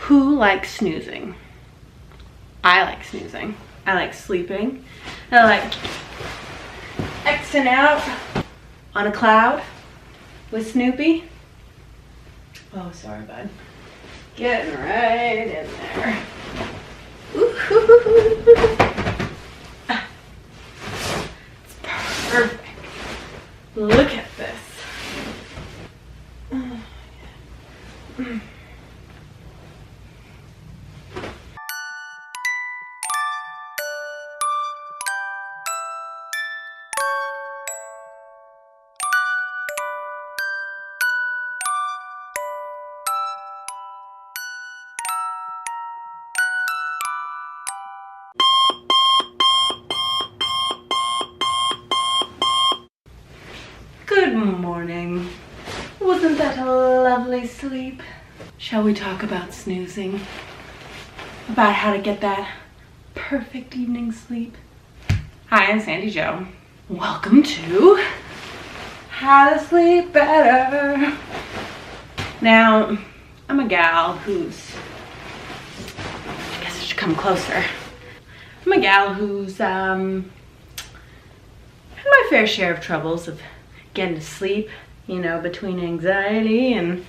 Who likes snoozing? I like snoozing. I like sleeping. I like Xing out on a cloud with Snoopy. Oh, sorry, bud. Getting right in there. Ooh. It's perfect. Look at this. Good morning. Wasn't that a lovely sleep? Shall we talk about snoozing? About how to get that perfect evening sleep? Hi, I'm Sandy Jo. Welcome to How to Sleep Better. Now, I'm a gal who's, I guess I should come closer. I'm a gal who's had my fair share of troubles of getting to sleep, you know, between anxiety and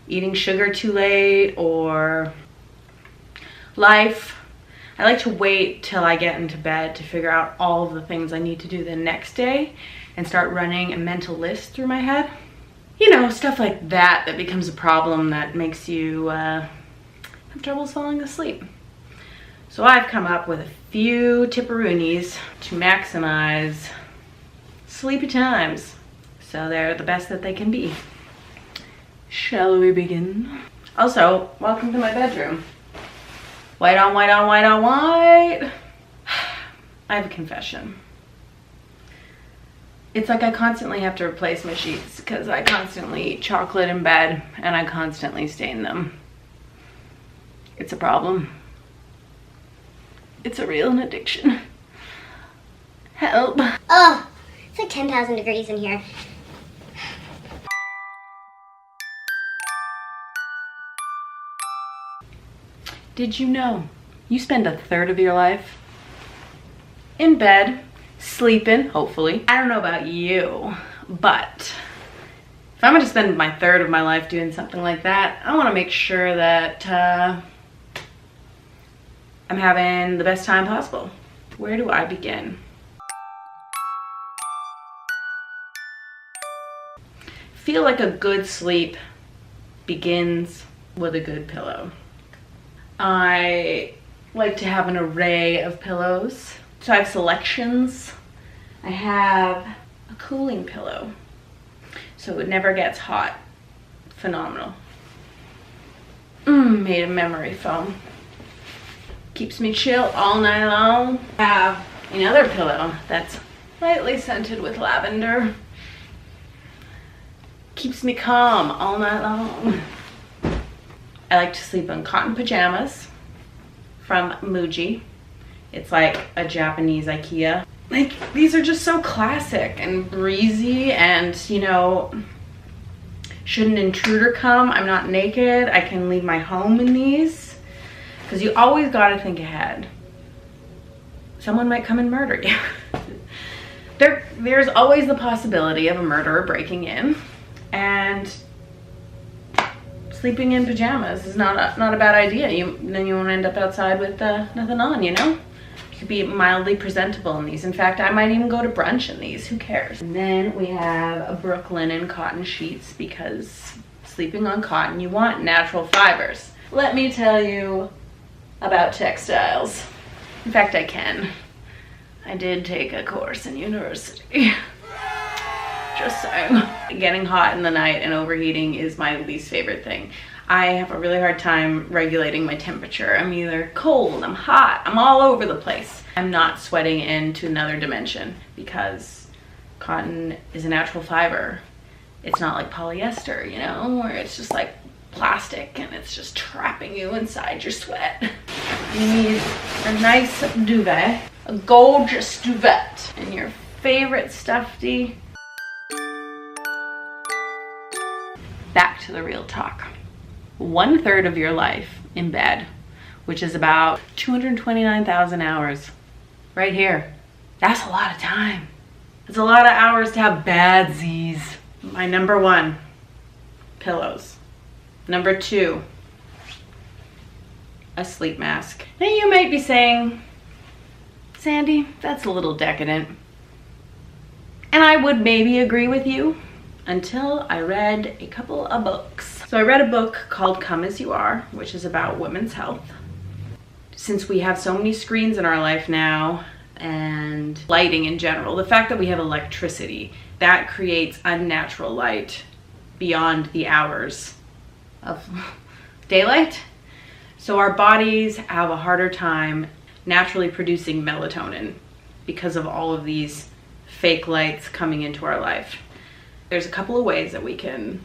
eating sugar too late or life. I like to wait till I get into bed to figure out all of the things I need to do the next day and start running a mental list through my head. You know, stuff like that that becomes a problem that makes you have trouble falling asleep. So I've come up with a few tipperoonies to maximize sleepy times, so they're the best that they can be. Shall we begin? Also, welcome to my bedroom. White on white on white on white. I have a confession. It's like I constantly have to replace my sheets because I constantly eat chocolate in bed and I constantly stain them. It's a problem. It's a real addiction. Help. Oh, it's like 10,000 degrees in here. Did you know you spend a third of your life in bed, sleeping, hopefully? I don't know about you, but if I'm gonna spend my third of my life doing something like that, I wanna make sure that I'm having the best time possible. Where do I begin? Feel like a good sleep begins with a good pillow. I like to have an array of pillows. So I have selections. I have a cooling pillow, so it never gets hot. Phenomenal. Made of memory foam. Keeps me chill all night long. I have another pillow that's lightly scented with lavender. Keeps me calm all night long. I like to sleep in cotton pajamas from Muji. It's like a Japanese IKEA. Like, these are just so classic and breezy, and you know, should an intruder come, I'm not naked. I can leave my home in these, because you always gotta think ahead. Someone might come and murder you. There's always the possibility of a murderer breaking in, and sleeping in pajamas is not a bad idea. Then you won't end up outside with nothing on, you know? You could be mildly presentable in these. In fact, I might even go to brunch in these. Who cares? And then we have a Brooklinen cotton sheets, because sleeping on cotton, you want natural fibers. Let me tell you about textiles. In fact, I can. I did take a course in university. Just saying. Getting hot in the night and overheating is my least favorite thing. I have a really hard time regulating my temperature. I'm either cold, I'm hot, I'm all over the place. I'm not sweating into another dimension because cotton is a natural fiber. It's not like polyester, you know, where it's just like plastic and it's just trapping you inside your sweat. You need a nice duvet, a gorgeous duvet, and your favorite stuffy. Back to the real talk. 1/3 of your life in bed, which is about 229,000 hours right here. That's a lot of time. It's a lot of hours to have bad Z's. My number 1, pillows. Number 2, a sleep mask. Now you might be saying, Sandy, that's a little decadent. And I would maybe agree with you until I read a couple of books. So I read a book called Come As You Are, which is about women's health. Since we have so many screens in our life now, and lighting in general, the fact that we have electricity, that creates unnatural light beyond the hours of daylight. So our bodies have a harder time naturally producing melatonin because of all of these fake lights coming into our life. There's a couple of ways that we can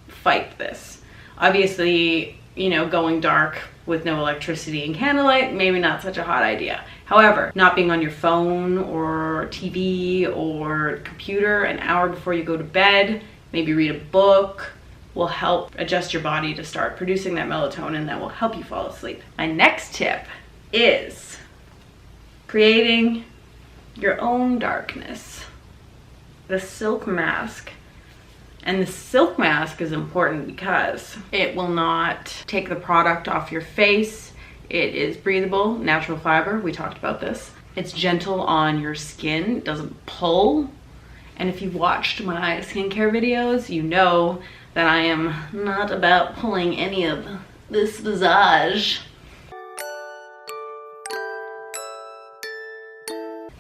fight this. Obviously, you know, going dark with no electricity and candlelight, maybe not such a hot idea. However, not being on your phone or TV or computer an hour before you go to bed, maybe read a book, will help adjust your body to start producing that melatonin that will help you fall asleep. My next tip is creating your own darkness. The silk mask. And the silk mask is important because it will not take the product off your face. It is breathable, natural fiber. We talked about this. It's gentle on your skin. It doesn't pull. And if you've watched my skincare videos, you know that I am not about pulling any of this visage.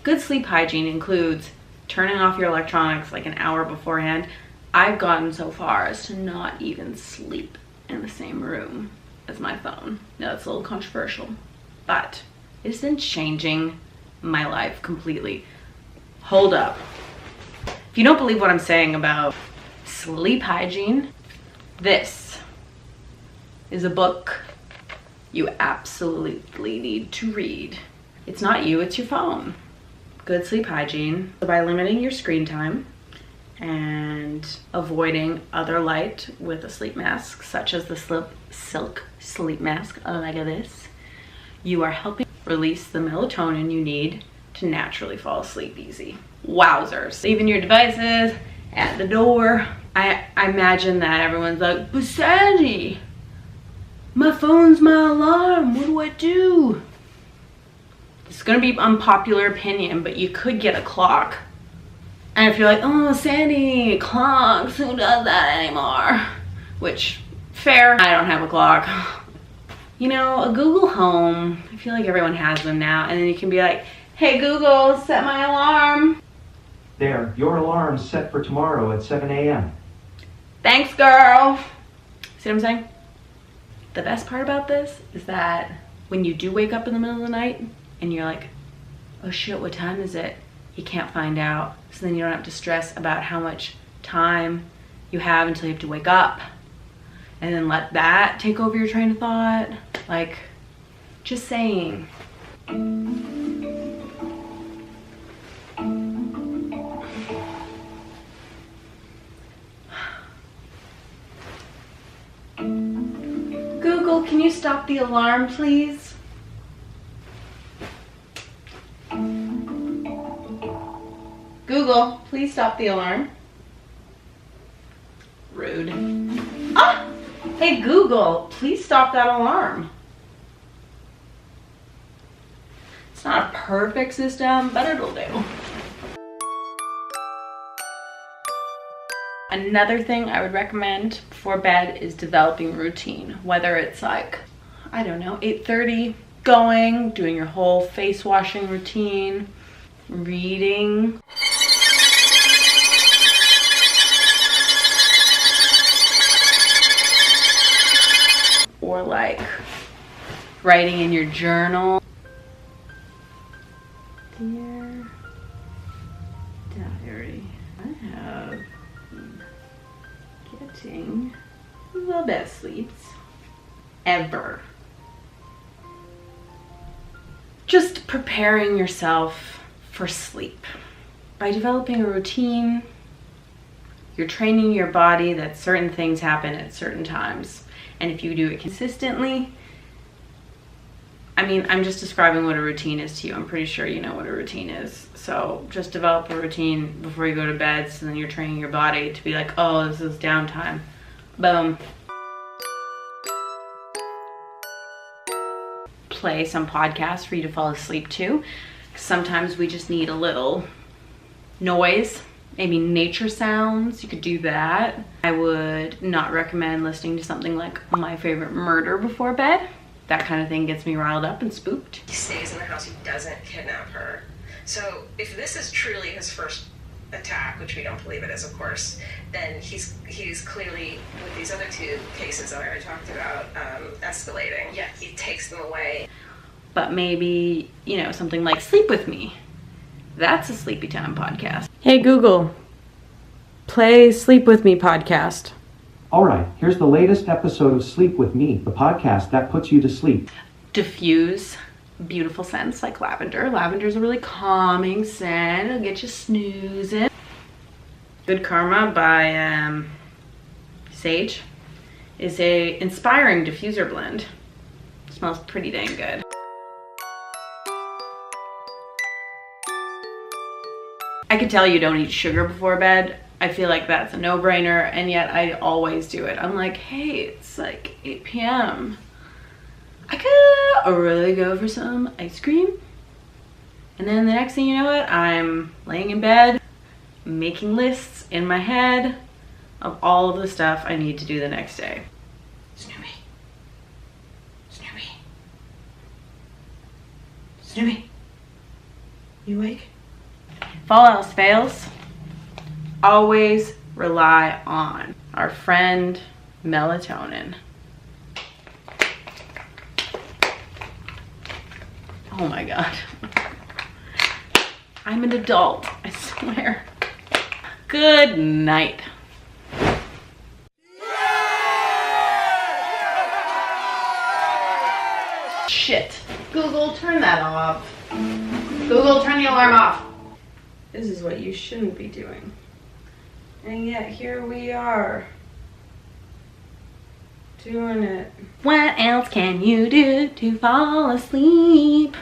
Good sleep hygiene includes turning off your electronics like an hour beforehand. I've gotten so far as to not even sleep in the same room as my phone. Now that's a little controversial, but it's been changing my life completely. Hold up. If you don't believe what I'm saying about sleep hygiene, this is a book you absolutely need to read. It's not you, it's your phone. Good sleep hygiene. So by limiting your screen time and avoiding other light with a sleep mask, such as the silk sleep mask like this, you are helping release the melatonin you need to naturally fall asleep easy. Wowzers. Leaving your devices at the door. I imagine that everyone's like, but Sandy, my phone's my alarm, what do I do? It's gonna be unpopular opinion, but you could get a clock. And if you're like, oh, Sandy, clocks, who does that anymore? Which, fair, I don't have a clock. You know, a Google Home, I feel like everyone has them now, and then you can be like, hey Google, set my alarm. There, your alarm's set for tomorrow at 7 a.m. Thanks, girl. See what I'm saying? The best part about this is that when you do wake up in the middle of the night and you're like, oh shit, what time is it? You can't find out. So then you don't have to stress about how much time you have until you have to wake up. And then let that take over your train of thought. Like, just saying. Google, can you stop the alarm, please? Google, please stop the alarm. Rude. Ah! Hey Google, please stop that alarm. It's not a perfect system, but it'll do. Another thing I would recommend before bed is developing a routine, whether it's like, I don't know, 8:30, going, doing your whole face washing routine, reading. Or like writing in your journal. Dear diary, I have been getting the best sleeps ever. Just preparing yourself for sleep. By developing a routine, you're training your body that certain things happen at certain times. And if you do it consistently, I mean, I'm just describing what a routine is to you. I'm pretty sure you know what a routine is. So just develop a routine before you go to bed, so then you're training your body to be like, oh, this is downtime. Boom. Play some podcasts for you to fall asleep to. Sometimes we just need a little noise, maybe nature sounds. You could do that. I would not recommend listening to something like My Favorite Murder before bed. That kind of thing gets me riled up and spooked. He stays in the house, he doesn't kidnap her. So if this is truly his first attack, which we don't believe it is, of course, then he's clearly, with these other two cases that I already talked about, escalating. Yes. He takes them away. But maybe, you know, something like Sleep With Me. That's a sleepy time podcast. Hey Google, play Sleep With Me podcast. All right, here's the latest episode of Sleep With Me, the podcast that puts you to sleep. Diffuse beautiful scents like lavender. Lavender is a really calming scent. It'll get you snoozing. Good Karma by Sage is a inspiring diffuser blend. It smells pretty dang good. I could tell you don't eat sugar before bed. I feel like that's a no-brainer, and yet I always do it. I'm like, hey, it's like 8 p.m. I could really go for some ice cream. And then the next thing you know it, I'm laying in bed, making lists in my head of all of the stuff I need to do the next day. Snoopy. Snoopy. Snoopy. You awake? If all else fails, always rely on our friend melatonin. Oh my God. I'm an adult, I swear. Good night. Shit. Google, turn that off. Google, turn the alarm off. This is what you shouldn't be doing. And yet here we are. Doing it. What else can you do to fall asleep?